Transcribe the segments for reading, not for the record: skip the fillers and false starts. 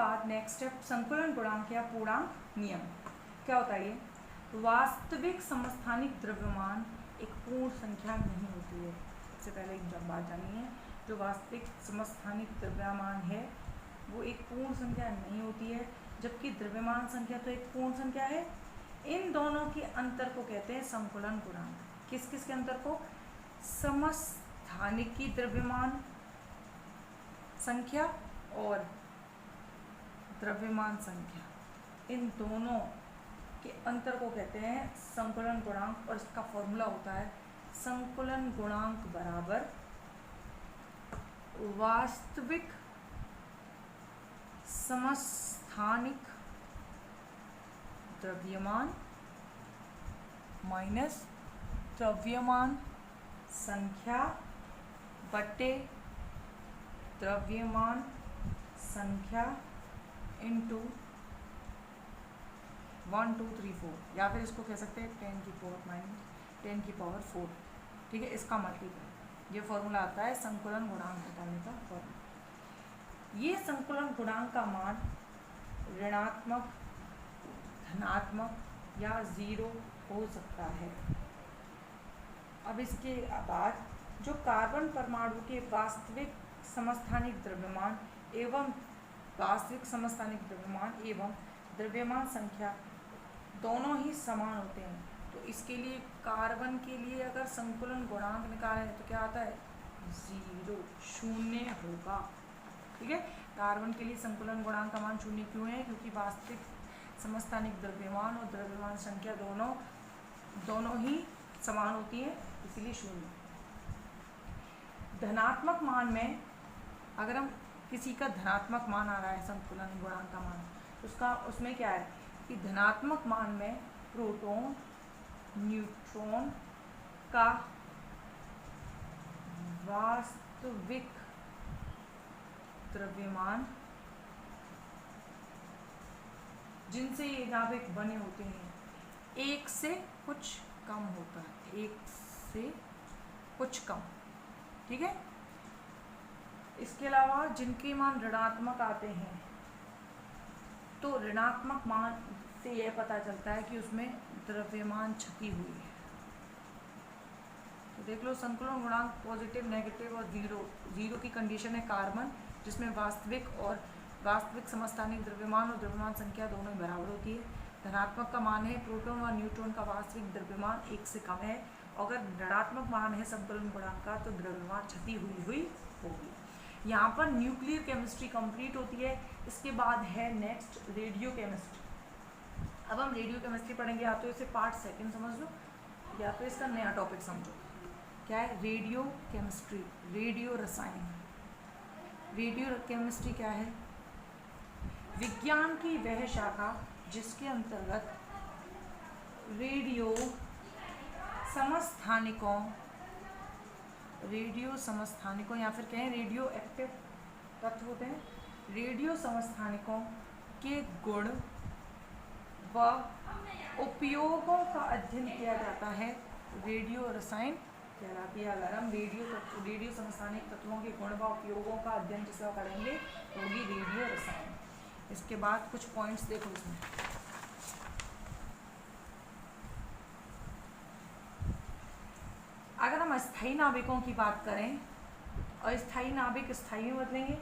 बाद नेक्स्ट है संकुलन गुणांक या पूर्णांक नियम। क्या होता है ये? वास्तविक समस्थानिक द्रव्यमान एक पूर्ण संख्या नहीं होती है। सबसे पहले एक बात जानिए, जो वास्तविक समस्थानिक द्रव्यमान है वो एक पूर्ण संख्या नहीं होती है, जबकि द्रव्यमान संख्या तो एक पूर्ण संख्या है। इन दोनों के अंतर को कहते हैं संकुलन गुणांक। किस किस के अंतर को? समस्थानिक की द्रव्यमान संख्या और द्रव्यमान संख्या, इन दोनों के अंतर को कहते हैं संकुलन गुणांक। और इसका फॉर्मूला होता है संकुलन गुणांक बराबर वास्तविक समस्थानिक द्रव्यमान माइनस द्रव्यमान संख्या बटे द्रव्यमान संख्या इंटू 1 2 3 4, या फिर इसको कह सकते हैं 10 की पावर 4। ठीक है, इसका मल्टीपल। ये फॉर्मूला आता है संकुलन गुणांक निकालने का फॉर्मूला। ये संकुलन गुणांक का मान ऋणात्मक, धनात्मक या 0 हो सकता है। अब इसके बाद जो कार्बन परमाणु के वास्तविक समस्थानिक द्रव्यमान एवं वास्तविक समस्थानिक द्रव्यमान एवं द्रव्यमान संख्या दोनों ही समान होते हैं, तो इसके लिए कार्बन के लिए अगर संकुलन गुणांक निकालें तो क्या आता है? 0, शून्य होगा। ठीक है, कार्बन के लिए संकुलन गुणांक का मान 0 क्यों है? क्योंकि वास्तविक समस्थानिक द्रव्यमान और द्रव्यमान संख्या दोनों ही समान होती है, इसीलिए 0। धनात्मक मान में अगर हम किसी का धनात्मक मान आ रहा है संकुलन गुणांक का मान, उसमें क्या है कि धनात्मक मान में प्रोटॉन न्यूट्रॉन का वास्तविक द्रव्यमान जिनसे ये नाभिक बने होते हैं 1 से कुछ कम होता है, 1 से कुछ कम। ठीक है, इसके अलावा जिनके मान ऋणात्मक आते हैं तो ऋणात्मक मान से यह पता चलता है कि उसमें द्रव्यमान क्षति हुई है। तो देख लो, संकुलन गुणांक पॉजिटिव, नेगेटिव और 0 की कंडीशन है कार्बन, जिसमें वास्तविक समस्थानिक द्रव्यमान और द्रव्यमान संख्या दोनों ही बराबर होती है। धनात्मक का मान है प्रोटॉन व न्यूट्रॉन का वास्तविक द्रव्यमान 1 से कम है। अगर ऋणात्मक मान है संकुलन गुणांक का तो द्रव्यमान क्षति हुई होगी। यहाँ पर न्यूक्लियर केमिस्ट्री कंप्लीट होती है। इसके बाद है नेक्स्ट रेडियो केमिस्ट्री। अब हम रेडियो केमिस्ट्री पढ़ेंगे, या तो इसे पार्ट 2 समझ लो या फिर इसका नया टॉपिक समझो। क्या है रेडियो केमिस्ट्री? रेडियो रसायन। रेडियो केमिस्ट्री क्या है? विज्ञान की वह शाखा जिसके अंतर्गत रेडियो समस्थानिकों या फिर कहें रेडियो एक्टिव तत्व होते हैं, रेडियो समस्थानिकों के गुण व उपयोगों का अध्ययन किया जाता है। रेडियो रसायन कहलाती है। अगर हम रेडियो समस्थानिक तत्वों के गुण व उपयोगों का अध्ययन जिसका करेंगे तो होगी रेडियो रसायन। इसके बाद कुछ पॉइंट्स देखो इसमें। अगर हम अस्थायी नाभिकों की बात करें, अस्थायी नाभिक स्थायी में बदलेंगे,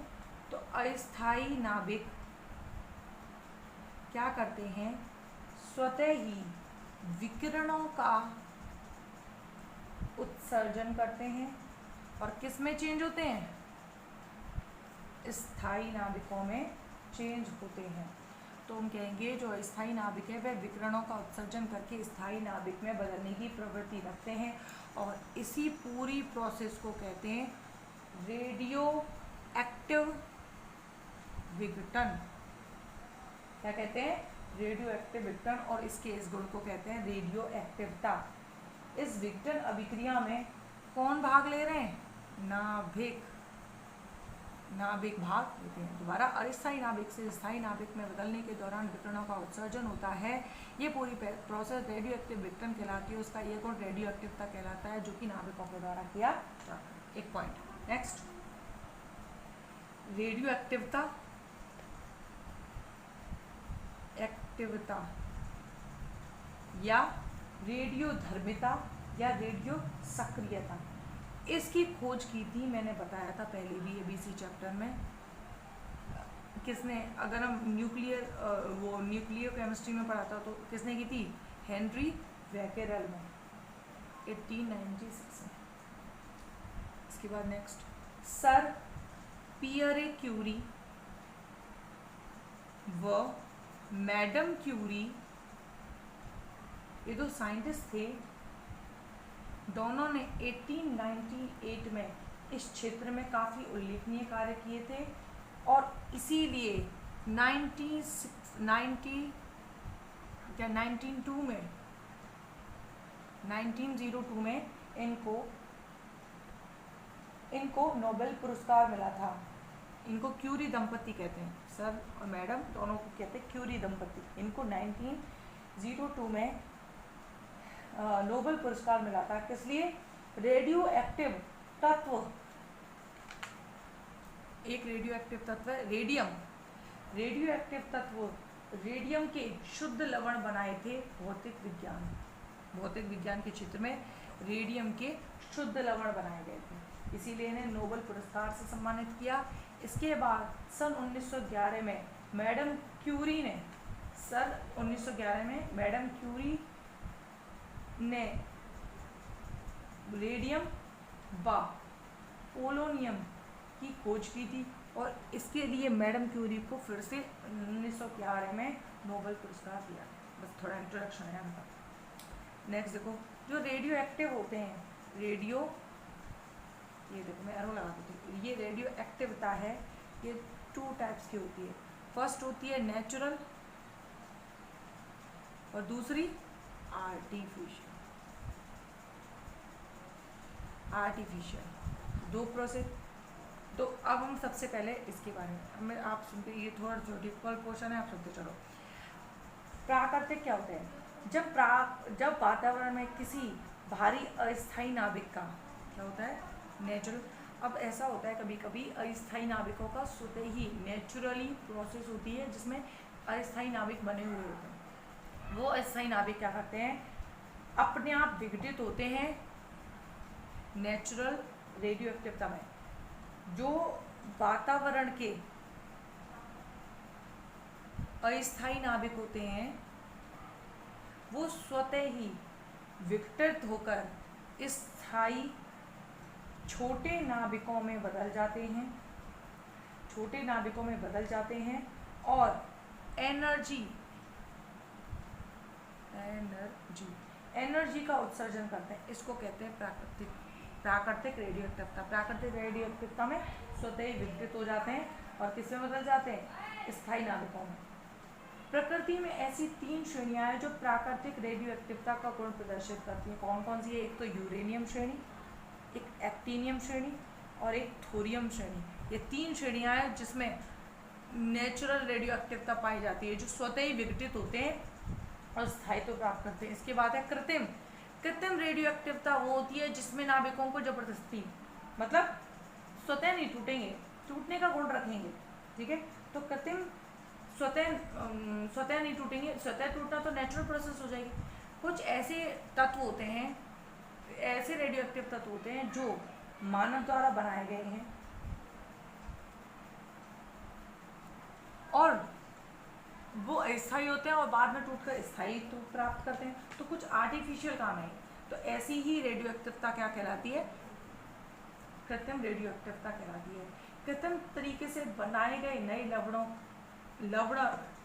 तो अस्थायी नाभिक क्या करते हैं? स्वतः ही विकिरणों का उत्सर्जन करते हैं और किस में चेंज होते हैं? स्थायी नाभिकों में चेंज होते हैं। तो हम कहेंगे जो अस्थायी नाभिक है वह विकिरणों का उत्सर्जन करके स्थायी नाभिक में बदलने की प्रवृत्ति रखते हैं, और इसी पूरी प्रोसेस को कहते हैं रेडियो एक्टिव विघटन। क्या कहते हैं? रेडियो एक्टिव विघटन। और इसके इस गुण को कहते हैं रेडियो एक्टिवता। इस विघटन अभिक्रिया में कौन भाग ले रहे हैं? नाभिक भाग लेते हैं। दोबारा, अस्थायी नाभिक से स्थायी नाभिक में बदलने के दौरान विकिरणों का उत्सर्जन होता है। ये पूरी प्रोसेस रेडियो एक्टिव विघटन कहलाती है। उसका ये गुण रेडियो एक्टिवता कहलाता है, जो कि नाभिकों के द्वारा किया जाता है। एक पॉइंट। नेक्स्ट, रेडियो एक्टिवता एक्टिवता या रेडियोधर्मिता या रेडियो सक्रियता, इसकी खोज की थी, मैंने बताया था पहले भी एबीसी चैप्टर में। किसने, अगर हम न्यूक्लियर केमिस्ट्री में पढ़ा था तो किसने की थी? हेनरी बैकेरेल में 1896 में। इसके बाद नेक्स्ट सर पियरे क्यूरी व मैडम क्यूरी, ये दो साइंटिस्ट थे, दोनों ने 1898 में इस क्षेत्र में काफ़ी उल्लेखनीय कार्य किए थे और इसीलिए 1902 में इनको नोबेल पुरस्कार मिला था। इनको क्यूरी दंपति कहते हैं, सर और मैडम दोनों को कहते हैं क्यूरी दंपति। इनको 1902 में नोबेल पुरस्कार मिला था। किस लिए? रेडियो एक्टिव तत्व, एक रेडियो एक्टिव तत्व है रेडियम, रेडियो एक्टिव तत्व रेडियम के शुद्ध लवण बनाए थे। भौतिक विज्ञान के क्षेत्र में रेडियम के शुद्ध लवण बनाए गए थे, इसीलिए इन्हें नोबेल पुरस्कार से सम्मानित किया। इसके बाद सन 1911 में मैडम क्यूरी ने रेडियम व पोलोनियम की खोज की थी और इसके लिए मैडम क्यूरी को फिर से 1911 में नोबेल पुरस्कार दिया। बस थोड़ा इंट्रोडक्शन है उनका। नेक्स्ट देखो, जो रेडियो एक्टिव होते हैं, ये देखो मैं एरो लगा देती हूँ, ये रेडियो एक्टिविटा है, ये 2 टाइप्स की होती है। फर्स्ट होती है नेचुरल और दूसरी आर्टिफिशियल, 2 प्रोसेस। तो अब हम सबसे पहले इसके बारे में आप सुनते, ये थोड़ा जो डिफिकल्ट पोर्शन है आप सुनते चलो। प्राकृतिक क्या होते हैं? जब वातावरण में किसी भारी अस्थायी नाभिक का क्या होता है? नेचुरल। अब ऐसा होता है कभी कभी अस्थायी नाभिकों का स्वतः ही नेचुरली प्रोसेस होती है जिसमें अस्थायी नाभिक बने हुए होते हैं। वो अस्थायी नाभिक क्या करते हैं? अपने आप विघटित होते हैं नेचुरल रेडियो एक्टिविटी में। जो वातावरण के अस्थायी नाभिक होते हैं वो स्वतः ही विघटित होकर स्थायी छोटे नाभिकों में बदल जाते हैं और एनर्जी का उत्सर्जन करते हैं। इसको कहते हैं प्राकृतिक रेडियो एक्टिविटी। प्राकृतिक रेडियो एक्टिविटी में स्वतः ही विघटित हो जाते हैं और किसमें बदल जाते हैं? स्थायी नाभिकों में। प्रकृति में ऐसी 3 श्रेणियां हैं जो प्राकृतिक रेडियो एक्टिविटी का गुण प्रदर्शित करती हैं। कौन कौन सी है? एक तो यूरेनियम श्रेणी, एक एक्टिनियम श्रेणी और एक थोरियम श्रेणी। ये 3 श्रेणियां हैं जिसमें नेचुरल रेडियो एक्टिविटी पाई जाती है, जो स्वतः ही विघटित होते हैं और स्थायित्व प्राप्त करते हैं। इसके बाद है कृत्रिम रेडियो एक्टिविटी, वो होती है जिसमें नाभिकों को जबरदस्ती, मतलब स्वतः नहीं टूटेंगे, टूटने का गुण रखेंगे, ठीक है। तो कृत्रिम स्वतः नहीं टूटेंगे, स्वतः टूटना तो नेचुरल प्रोसेस हो जाएगी। कुछ ऐसे तत्व होते हैं, ऐसे रेडियो एक्टिव तत्व होते हैं जो मानव द्वारा बनाए गए हैं और वो अस्थायी होते हैं और बाद में टूटकर स्थायित्व प्राप्त करते हैं। तो कुछ आर्टिफिशियल काम है। तो ऐसी ही रेडियो एक्टिविटी क्या कहलाती है? कृत्रिम रेडियो एक्टिविटी कहलाती है। कृत्रिम तरीके से बनाए गए नए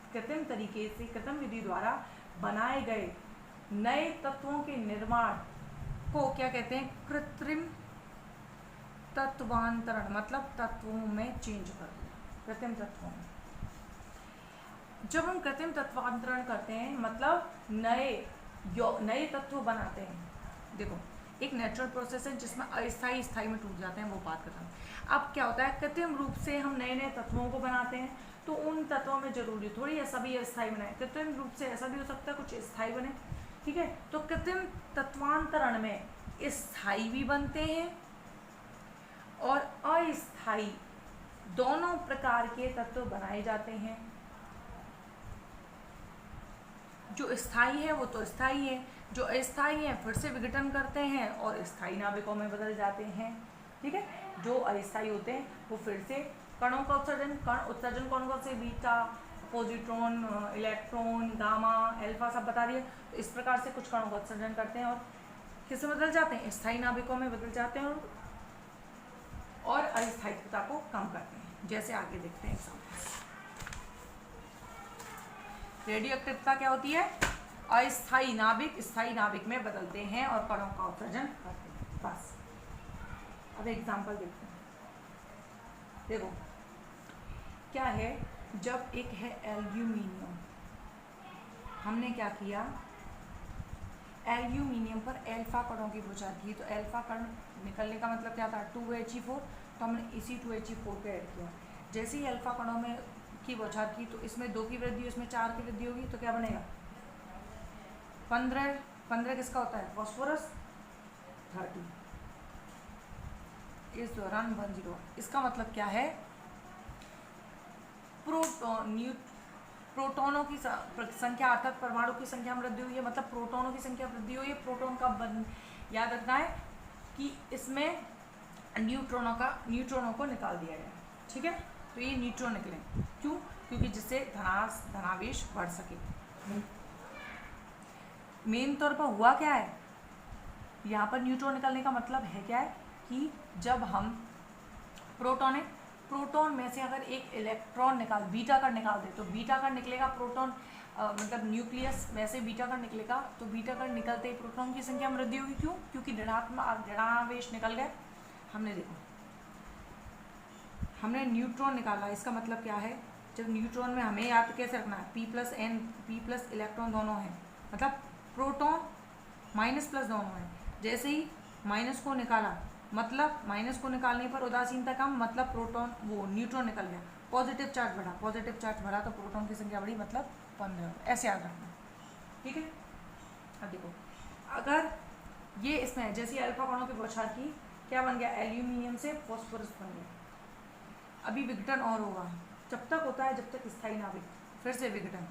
कृत्रिम विधि द्वारा बनाए गए नए तत्वों के निर्माण को क्या कहते हैं? कृत्रिम तत्वांतरण, मतलब तत्वों में चेंज कर दिया, कृत्रिम तत्वों में। जब हम कृत्रिम तत्वांतरण करते हैं मतलब नए तत्व बनाते हैं। देखो, एक नेचुरल प्रोसेस है जिसमें अस्थायी स्थायी में टूट जाते हैं, वो बात करता हूँ। अब क्या होता है? कृत्रिम रूप से हम नए नए तत्वों को बनाते हैं, तो उन तत्वों में जरूरी थोड़ी ऐसा भी अस्थायी बनाए। कृत्रिम रूप से ऐसा भी हो सकता है कुछ स्थायी बने, ठीक है। तो कृत्रिम तत्वांतरण में स्थायी भी बनते हैं और अस्थायी दोनों प्रकार के तत्व बनाए जाते हैं। जो स्थायी है वो तो स्थायी है, जो अस्थायी है फिर से विघटन करते हैं और स्थायी नाभिकों में बदल जाते हैं। ठीक है, जो अस्थायी होते हैं वो फिर से कणों का उत्सर्जन, कण उत्सर्जन कौन कौन से, beta, positron, electron, gamma, alpha सब बता दिए। तो इस प्रकार से कुछ कणों का उत्सर्जन करते हैं और किसमें बदल जाते हैं, स्थायी नाभिकों में बदल जाते हैं और अस्थायित्वता को कम करते हैं। जैसे आगे देखते हैं एग्जाम्पल्स। रेडियो एक्टिवता क्या होती है, अस्थायी नाभिक स्थायी नाभिक में बदलते हैं और कणों का उत्सर्जन करते हैं। बस अब एग्जाम्पल देखते हैं। देखो क्या है, जब एक है एल्यूमिनियम, हमने क्या किया, एल्यूमिनियम पर अल्फा कणों की बौछार की, तो अल्फा कण निकलने का मतलब क्या था, 2He4, तो हमने इसी 2He4 को ऐड किया। जैसे ही अल्फा कणों में की बौछार की तो इसमें 2 की वृद्धि, इसमें 4 की वृद्धि होगी, तो क्या बनेगा 15। 15 किसका होता है, फास्फोरस, 30, इस दौरान 10। इसका मतलब क्या है, प्रोटॉनों की संख्या अर्थात परमाणु की संख्या में वृद्धि हुई है, मतलब प्रोटॉनों की संख्या वृद्धि हुई है। प्रोटॉन का याद रखना है कि इसमें न्यूट्रॉनों को निकाल दिया गया। ठीक है, तो ये न्यूट्रॉन निकले, क्यों, क्योंकि जिससे धनावेश बढ़ सके। मेन तौर पर हुआ क्या है, यहाँ पर न्यूट्रॉन निकलने का मतलब है क्या है कि जब हम प्रोटॉन में से अगर एक इलेक्ट्रॉन बीटा कण निकाल दे, तो बीटा कण निकलेगा, प्रोटॉन मतलब न्यूक्लियस में से बीटा कण निकलेगा, तो बीटा कण निकलते ही प्रोटॉन की संख्या में वृद्धि होगी। क्यों, क्योंकि ऋणावेश निकल गए। हमने देखो, हमने न्यूट्रॉन निकाला, इसका मतलब क्या है, जब न्यूट्रॉन में हमें याद कैसे रखना है, P+ इलेक्ट्रॉन दोनों हैं, मतलब प्रोटॉन माइनस प्लस दोनों हैं। जैसे ही माइनस को निकाला, मतलब माइनस को निकालने पर उदासीनता कम, मतलब प्रोटॉन वो न्यूट्रॉन निकल गया, पॉजिटिव चार्ज बढ़ा, पॉजिटिव चार्ज बढ़ा तो प्रोटॉन की संख्या बढ़ी, मतलब 15। ऐसे याद रखना। ठीक है, अब देखो, अगर ये इसमें जैसे अल्फा कणों की बौछार की, क्या बन गया, एल्यूमिनियम से फास्फोरस बन गया। अभी विघटन और होगा, जब तक होता है जब तक स्थायी नाभिक, फिर से विघटन।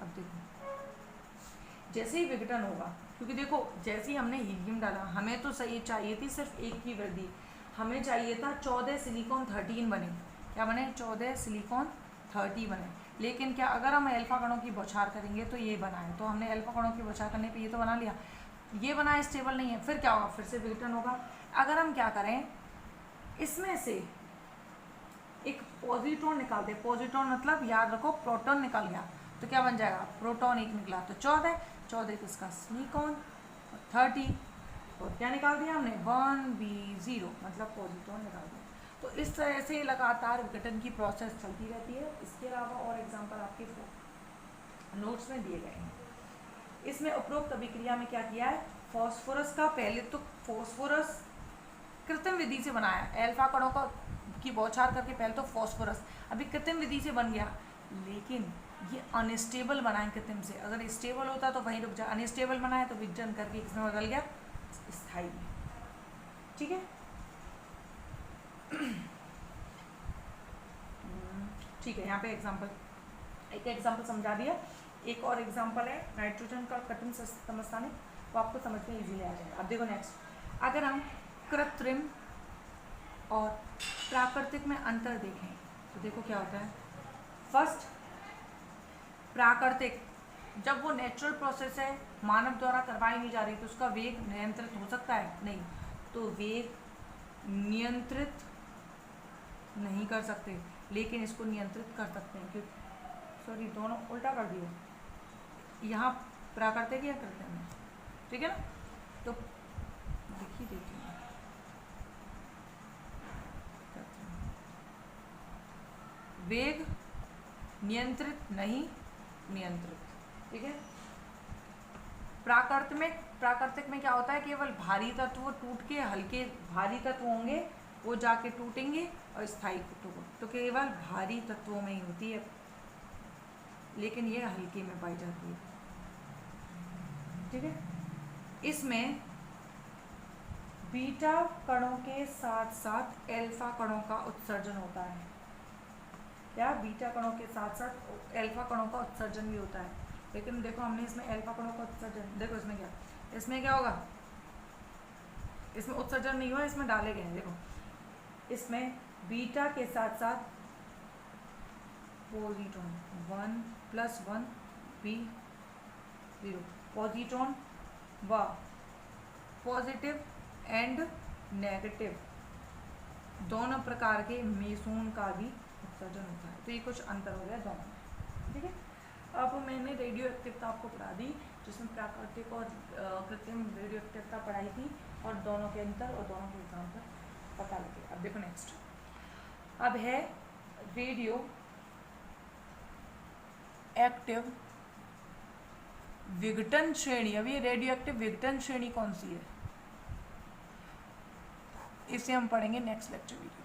अब देखो जैसे ही विघटन होगा, क्योंकि देखो जैसे ही हमने हीलियम डाला, हमें तो सही चाहिए थी सिर्फ एक की वृद्धि, हमें चाहिए था 14 सिलिकॉन 13 बने। क्या बने, 14 सिलिकॉन 30 बने। लेकिन क्या अगर हम अल्फा कणों की बौछार करेंगे तो ये बना है, तो हमने अल्फा कणों की बौछार करने पे ये तो बना लिया, ये बना स्टेबल नहीं है, फिर क्या होगा, फिर से विघटन होगा। अगर हम क्या करें, इसमें से एक पॉजिट्रॉन निकाल दे, पॉजिट्रॉन मतलब याद रखो प्रोटॉन निकल गया, तो क्या बन जाएगा, प्रोटॉन एक निकला तो 14 किसका, सिलिकॉन, 30 और क्या निकाल दिया हमने, 1B0, मतलब पॉजिट्रॉन निकाल दिया। तो इस तरह से लगातार विघटन की प्रोसेस चलती रहती है। इसके अलावा और एग्जाम्पल आपके नोट्स में दिए गए हैं। इसमें उपरोक्त अभिक्रिया में क्या किया है, फॉस्फोरस का, पहले तो फॉस्फोरस कृत्रिम विधि से बनाया, अल्फा कणों का की बौछार करके पहले तो फॉस्फोरस अभी कृत्रिम विधि से बन गया, लेकिन ये अनस्टेबल बनाए कृत्रिम से। अगर स्टेबल होता तो वहीं रुक जाए, अनस्टेबल बनाए तो विघटन करके किसमें बदल गया, स्थायी में। ठीक है, ठीक है, यहाँ पे एग्जाम्पल, एक एग्जाम्पल समझा दिया। एक और एग्जाम्पल है नाइट्रोजन का कठिन समस्थानिक, वो आपको समझ में इजीली आ जाएगा। अब देखो नेक्स्ट, अगर हम कृत्रिम और प्राकृतिक में अंतर देखें तो देखो क्या होता है। फर्स्ट, प्राकृतिक, जब वो नेचुरल प्रोसेस है, मानव द्वारा करवाई नहीं जा रही, तो उसका वेग नियंत्रित हो सकता है, नहीं, तो वेग नियंत्रित नहीं कर सकते, लेकिन इसको नियंत्रित कर सकते हैं। क्यों, सॉरी दोनों उल्टा कर दिए, यहाँ प्राकृतिक या कृत्रिम है, ठीक है ना, तो देखिए वेग नियंत्रित नहीं नियंत्रित, ठीक है। प्राकृतिक में क्या होता है, केवल भारी तत्व टूट के हल्के भारी तत्व होंगे वो जाके टूटेंगे, और स्थायी तत्व तो केवल भारी तत्वों में ही होती है, लेकिन ये हल्के में पाई जाती है, ठीक है। इसमें बीटा कणों के साथ साथ अल्फा कणों का उत्सर्जन होता है, क्या बीटा कणों के साथ साथ अल्फा कणों का उत्सर्जन भी होता है, लेकिन देखो हमने इसमें अल्फा कणों का उत्सर्जन, देखो इसमें क्या होगा, इसमें उत्सर्जन नहीं हुआ, इसमें डाले गए हैं। देखो इसमें बीटा के साथ साथ पॉजिट्रॉन 1 + 1 p 0, पॉजिट्रॉन व पॉजिटिव एंड नेगेटिव दोनों प्रकार के मेसोन का भी उत्सर्जन होता है। तो ये कुछ अंतर हो गया दोनों में, ठीक है। अब मैंने रेडियो एक्टिवता आपको पढ़ा दी, जिसमें प्राकृतिक और कृत्रिम रेडियो एक्टिवता पढ़ाई थी, और दोनों के अंतर और दोनों के एग्जाम्पल पता लगे। अब देखो नेक्स्ट, अब है रेडियो एक्टिव विघटन श्रेणी। अब ये रेडियो एक्टिव विघटन श्रेणी कौन सी है, इसे हम पढ़ेंगे नेक्स्ट लेक्चर वीडियो।